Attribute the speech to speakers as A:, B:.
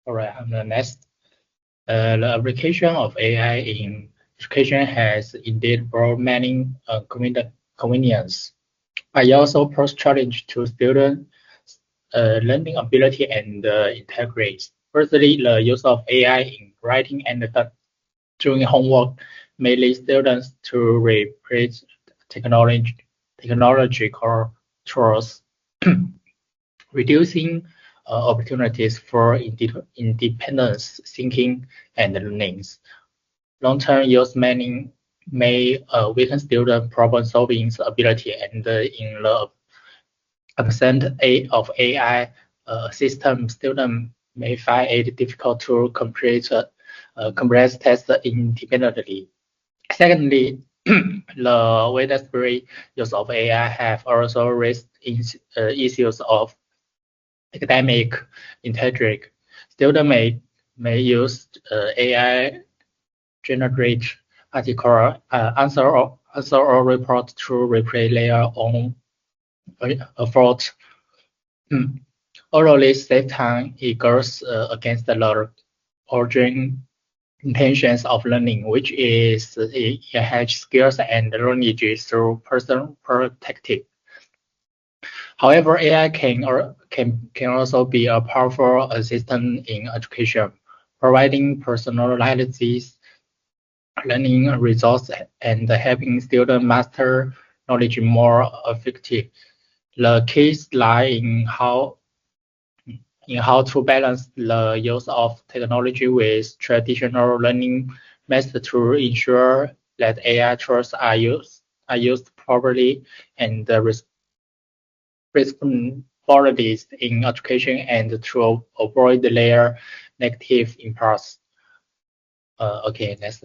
A: All right, I'm the next. The application of AI in education has indeed brought many convenience, but also pose challenge to student learning ability and integrity. Firstly, the use of AI in writing and doing homework may lead students to replace technological tools, reducing opportunities for independence thinking and learning. Long-term use may weaken student problem-solving ability, and in the absence of AI system, students may find it difficult to complete complex tests independently. Secondly, the widespread use of AI have also raised issues of academic integrity. Students may use AI generate article, answer or report to replace their own effort. Although this saves time, it goes against the original intentions of learning, which is enhance skills and knowledge through personal perspective. However, AI can also be a powerful assistant in education, providing personalized learning results and helping students master knowledge more effectively. The keys lie in how to balance the use of technology with traditional learning methods to ensure that AI tools are used properly and responsibilities in education and to avoid their negative impacts. Okay, next.